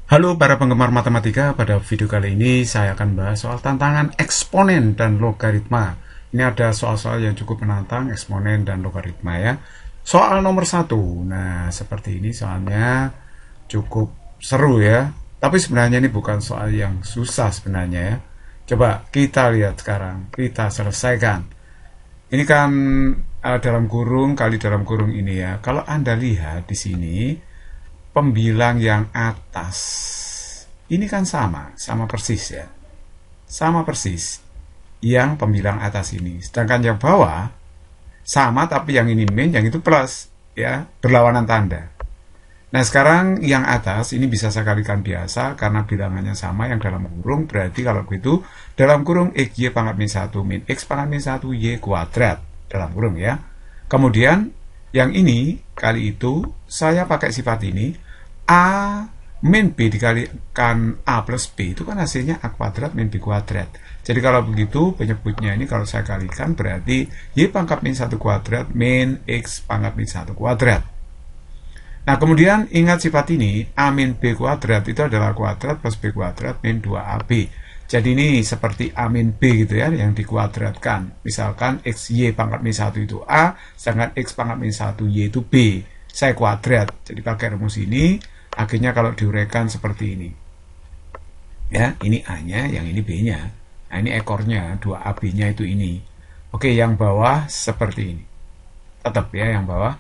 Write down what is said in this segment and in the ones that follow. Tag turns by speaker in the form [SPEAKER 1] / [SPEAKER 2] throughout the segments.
[SPEAKER 1] Halo para penggemar matematika, pada video kali ini saya akan bahas soal tantangan eksponen dan logaritma. Ini ada soal-soal yang cukup menantang, eksponen dan logaritma ya. Soal nomor 1, nah seperti ini soalnya cukup seru ya. Tapi sebenarnya ini bukan soal yang susah sebenarnya ya. Coba kita lihat sekarang, kita selesaikan. Ini kan dalam kurung kali dalam kurung ini ya. Kalau Anda lihat di sini, pembilang yang atas ini kan sama persis ya, sama persis yang pembilang atas ini. Sedangkan yang bawah sama, tapi yang ini min, yang itu plus ya, berlawanan tanda. Nah sekarang yang atas ini bisa saya kalikan biasa karena bilangannya sama yang dalam kurung, berarti kalau begitu dalam kurung x y pangkat min 1 min x pangkat min 1 y kuadrat dalam kurung ya. Kemudian yang ini kali itu saya pakai sifat ini, A min B dikalikan A plus B itu kan hasilnya A kuadrat min B kuadrat. Jadi kalau begitu penyebutnya ini kalau saya kalikan berarti Y pangkat min 1 kuadrat min X pangkat min 1 kuadrat. Nah kemudian ingat sifat ini, A min B kuadrat itu adalah kuadrat plus B kuadrat min 2AB. Jadi ini seperti A min B gitu ya, yang dikuadratkan. Misalkan XY pangkat min 1 itu A, sedangkan X pangkat min 1 Y itu B. Saya kuadrat, jadi pakai rumus ini, akhirnya kalau diuraikan seperti ini. Ya, ini A-nya, yang ini B-nya. Nah ini ekornya, 2AB-nya itu ini. Oke, yang bawah seperti ini. Tetap ya yang bawah.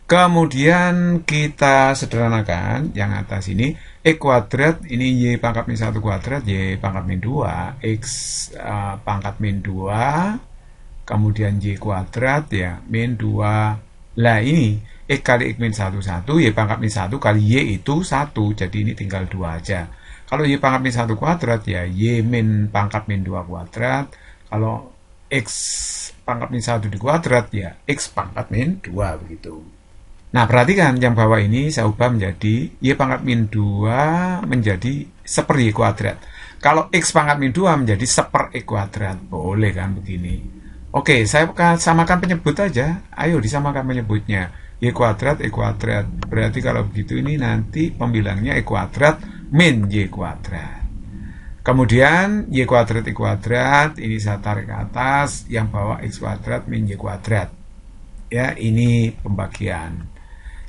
[SPEAKER 1] Kemudian kita sederhanakan yang atas ini x kuadrat, ini y pangkat min 1 kuadrat, y pangkat min 2, x pangkat min 2, kemudian y kuadrat ya min 2. Lah ini x kali x min 1 1, y pangkat min 1 kali y itu 1, jadi ini tinggal 2 aja. Kalau y pangkat min 1 kuadrat ya y min pangkat min 2 kuadrat, kalau x pangkat min 1 di kuadrat ya x pangkat min 2 begitu. Nah perhatikan yang bawah ini saya ubah menjadi y pangkat min 2 menjadi seper y kuadrat. Kalau x pangkat min 2 menjadi seper x kuadrat. Boleh kan begini. Oke, saya samakan penyebut aja. Ayo disamakan penyebutnya. Y kuadrat, y kuadrat. Berarti kalau begitu ini nanti pembilangnya y kuadrat min y kuadrat. Kemudian y kuadrat, y kuadrat. Ini saya tarik ke atas. Yang bawah x kuadrat min y kuadrat. Ya, ini pembagian.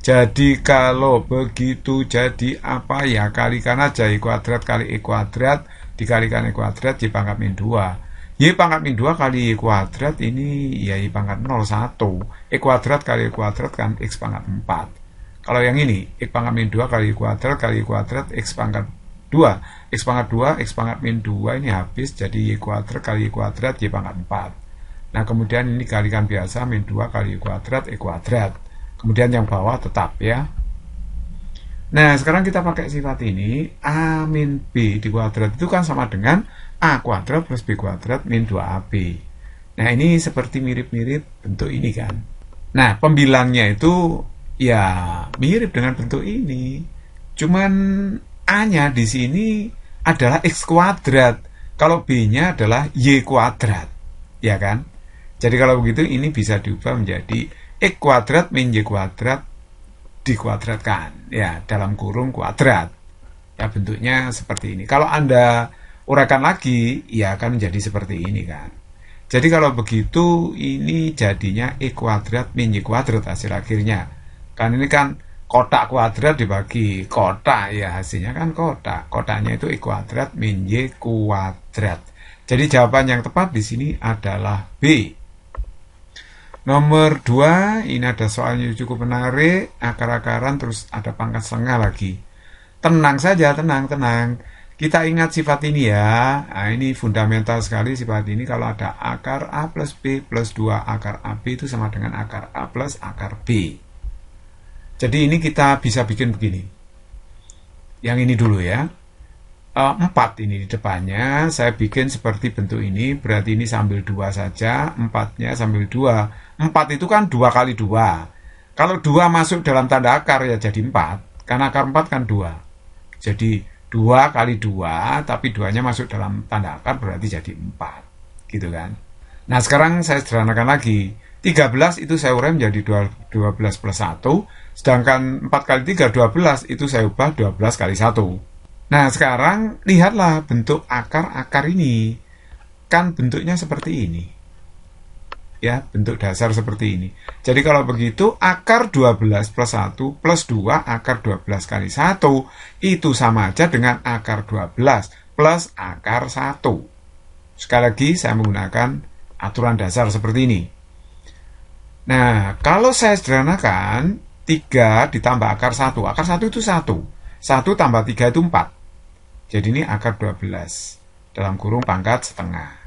[SPEAKER 1] Jadi kalau begitu jadi apa ya, kalikan aja y kuadrat kali y kuadrat dikalikan y kuadrat y pangkat min 2. Y pangkat min 2 kali y kuadrat ini ya y pangkat 0 1. Y kuadrat kali y kuadrat kan x pangkat 4. Kalau yang ini x pangkat min 2 kali y kuadrat x pangkat 2. X pangkat 2 x pangkat min 2 ini habis jadi y kuadrat kali y kuadrat y pangkat 4. Nah kemudian ini kalikan biasa min 2 kali y kuadrat y kuadrat. Kemudian yang bawah tetap ya. Nah sekarang kita pakai sifat ini, A min B di kuadrat itu kan sama dengan A kuadrat plus B kuadrat min 2AB. Nah ini seperti mirip-mirip bentuk ini kan. Nah pembilangnya itu ya mirip dengan bentuk ini. Cuman A-nya di sini adalah X kuadrat. Kalau B-nya adalah Y kuadrat. Ya kan? Jadi kalau begitu ini bisa diubah menjadi X kuadrat min Y kuadrat dikuadratkan ya dalam kurung kuadrat ya, bentuknya seperti ini. Kalau Anda uraikan lagi ya akan menjadi seperti ini kan. Jadi kalau begitu ini jadinya X kuadrat min Y kuadrat hasil akhirnya kan. Ini kan kotak kuadrat dibagi kotak ya, hasilnya kan kotak. Kotaknya itu X kuadrat min Y kuadrat. Jadi jawaban yang tepat di sini adalah B. Nomor 2, ini ada soalnya cukup menarik, akar-akaran terus ada pangkat setengah lagi. Tenang saja, tenang. Kita ingat sifat ini ya. Nah, ini fundamental sekali sifat ini. Kalau ada akar A plus B plus 2 akar AB itu sama dengan akar A plus akar B. Jadi ini kita bisa bikin begini. Yang ini dulu ya. 4 ini di depannya saya bikin seperti bentuk ini, berarti ini sambil 2 saja, 4-nya sambil 2. 4 itu kan 2 kali 2. Kalau 2 masuk dalam tanda akar ya jadi 4, karena akar 4 kan 2. Jadi 2 kali 2, tapi 2-nya masuk dalam tanda akar berarti jadi 4. Gitu kan. Nah sekarang saya sederhanakan lagi. 13 itu saya urai menjadi 12 plus 1, sedangkan 4 kali 3, 12 itu saya ubah 12 kali 1. Nah, sekarang lihatlah bentuk akar-akar ini. Kan bentuknya seperti ini. Ya, bentuk dasar seperti ini. Jadi kalau begitu, akar 12 plus 1 plus 2, akar 12 kali 1, itu sama aja dengan akar 12 plus akar 1. Sekali lagi, saya menggunakan aturan dasar seperti ini. Nah, kalau saya sederhanakan, 3 ditambah akar 1. Akar 1 itu 1. 1 tambah 3 itu 4. Jadi ini akar 12. Dalam kurung pangkat setengah.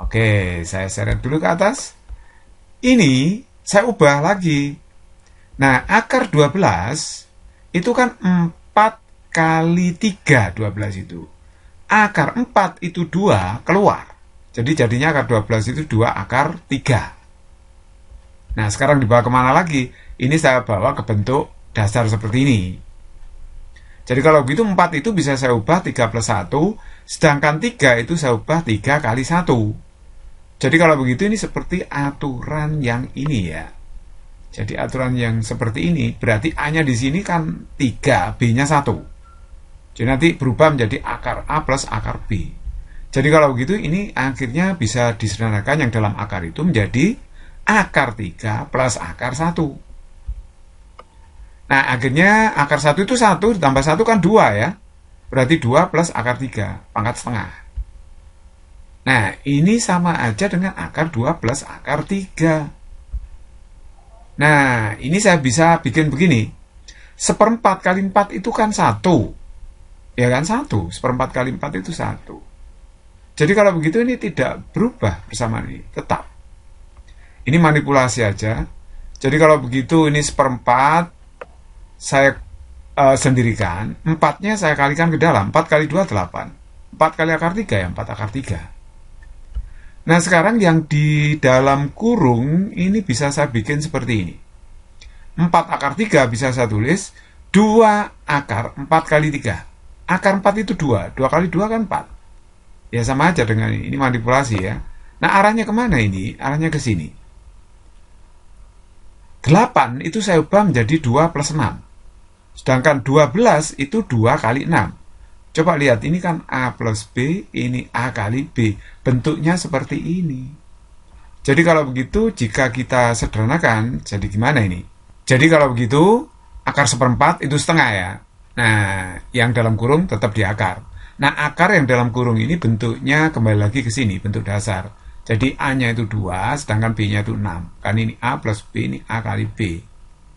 [SPEAKER 1] Oke, saya seret dulu ke atas. Ini saya ubah lagi. Nah, akar 12 itu kan 4 kali 3, 12 itu. Akar 4 itu 2 keluar. Jadi jadinya akar 12 itu 2 akar 3. Nah, sekarang dibawa kemana lagi? Ini saya bawa ke bentuk dasar seperti ini. Jadi kalau begitu 4 itu bisa saya ubah 3 plus 1, sedangkan 3 itu saya ubah 3 kali 1. Jadi kalau begitu ini seperti aturan yang ini ya. Jadi aturan yang seperti ini berarti A-nya di sini kan 3, B-nya 1. Jadi nanti berubah menjadi akar A plus akar B. Jadi kalau begitu ini akhirnya bisa disederhanakan yang dalam akar itu menjadi akar 3 plus akar 1. Nah akhirnya akar 1 itu 1 ditambah 1 kan 2 ya. Berarti 2 plus akar 3, pangkat setengah. Nah, ini sama aja dengan akar 2 plus akar 3. Nah, ini saya bisa bikin begini. 1/4 kali 4 itu kan 1. Ya kan 1. 1/4 kali 4 itu 1. Jadi kalau begitu ini tidak berubah bersama ini. Tetap. Ini manipulasi aja. Jadi kalau begitu ini 1/4 saya sendirikan. 4-nya saya kalikan ke dalam. 4 kali 2, 8. 4 kali akar 3 ya 4 akar 3. Nah sekarang yang di dalam kurung ini bisa saya bikin seperti ini. 4 akar 3 bisa saya tulis 2 akar 4 kali 3. Akar 4 itu 2. 2 kali 2 kan 4. Ya sama aja dengan ini manipulasi ya. Nah arahnya kemana ini? Arahnya ke sini. 8 itu saya ubah menjadi 2 plus 6. Sedangkan 12 itu 2 kali 6. Coba lihat, ini kan A plus B, ini A kali B. Bentuknya seperti ini. Jadi kalau begitu, jika kita sederhanakan, jadi gimana ini? Jadi kalau begitu, akar 1/4 itu setengah ya. Nah, yang dalam kurung tetap di akar. Nah, akar yang dalam kurung ini bentuknya kembali lagi ke sini, bentuk dasar. Jadi A-nya itu 2, sedangkan B-nya itu 6. Kan ini A plus B, ini A kali B.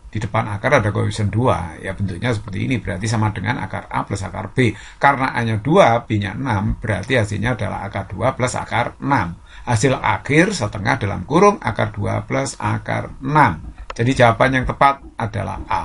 [SPEAKER 1] Di depan akar ada koefisien 2, ya bentuknya seperti ini, berarti sama dengan akar A plus akar B. Karena A-nya 2, B-nya 6, berarti hasilnya adalah akar 2 plus akar 6. Hasil akhir setengah dalam kurung akar 2 plus akar 6. Jadi jawaban yang tepat adalah A.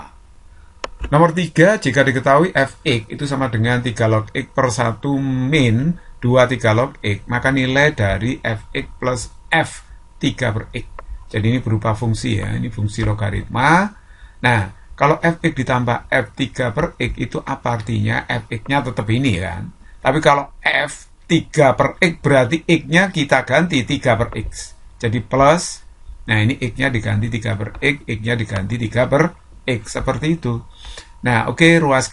[SPEAKER 1] Nomor 3, jika diketahui fx itu sama dengan 3 log x per 1 min 2 3 log x, maka nilai dari fx plus f 3 per x. Jadi ini berupa fungsi ya, ini fungsi logaritma. Nah, kalau fx ditambah f3 per x itu apa artinya? Fx-nya tetap ini kan. Tapi kalau f3 per x berarti x-nya kita ganti 3 per x. Jadi plus, nah ini x-nya diganti 3 per x, x-nya diganti 3 per x. Seperti itu. Nah, oke, ruas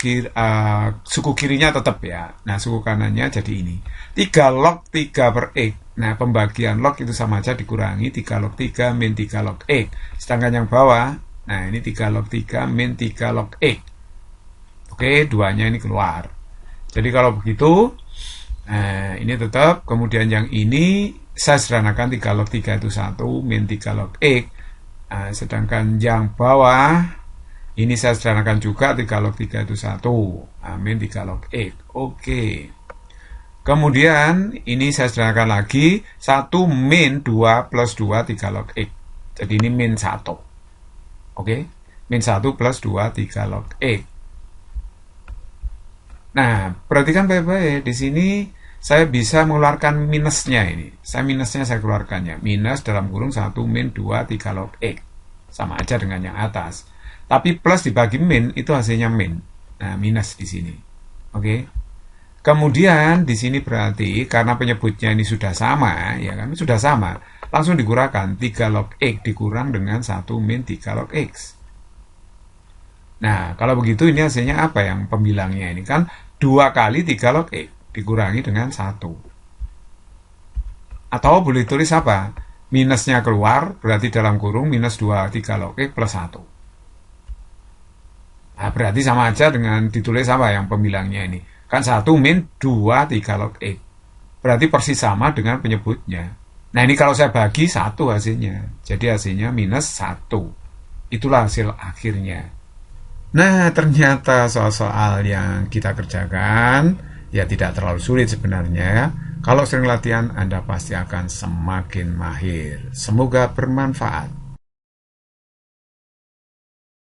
[SPEAKER 1] suku kirinya tetap ya. Nah, suku kanannya jadi ini. 3 log 3 per x. Nah, pembagian log itu sama aja dikurangi 3 log 3 min 3 log x. Sedangkan yang bawah, nah ini 3 log 3 min 3 log x. Oke, duanya ini keluar. Jadi kalau begitu, ini tetap. Kemudian yang ini, saya sederhanakan 3 log 3 itu 1 min 3 log x. Sedangkan yang bawah, ini saya sederhanakan juga 3 log 3 itu 1 min 3 log x. Oke. Kemudian ini saya sederhanakan lagi 1 min 2 plus 2 3 log x. Jadi ini min 1. Oke, min 1 plus 2 3 log x. Nah, perhatikan baik-baik. Di sini saya bisa mengeluarkan minusnya ini. Saya keluarkannya. Minus dalam kurung 1 min 2 3 log x. Sama aja dengan yang atas. Tapi plus dibagi min itu hasilnya min. Nah, minus di sini. Oke. Kemudian di sini berarti karena penyebutnya ini sudah sama, ya kan? Sudah sama. Langsung dikurangkan 3 log x dikurang dengan 1 min 3 log x. Nah, kalau begitu ini hasilnya apa yang pembilangnya ini kan 2 kali 3 log X dikurangi dengan 1. Atau boleh tulis apa? Minusnya keluar, berarti dalam kurung minus 2 3 log X plus 1. Nah, berarti sama aja dengan ditulis apa yang pembilangnya ini. Kan 1 min 2 3 log X. Berarti persis sama dengan penyebutnya. Nah, ini kalau saya bagi 1 hasilnya. Jadi hasilnya minus 1. Itulah hasil akhirnya. Nah, ternyata soal-soal yang kita kerjakan ya tidak terlalu sulit sebenarnya. Kalau sering latihan, Anda pasti akan semakin mahir. Semoga bermanfaat.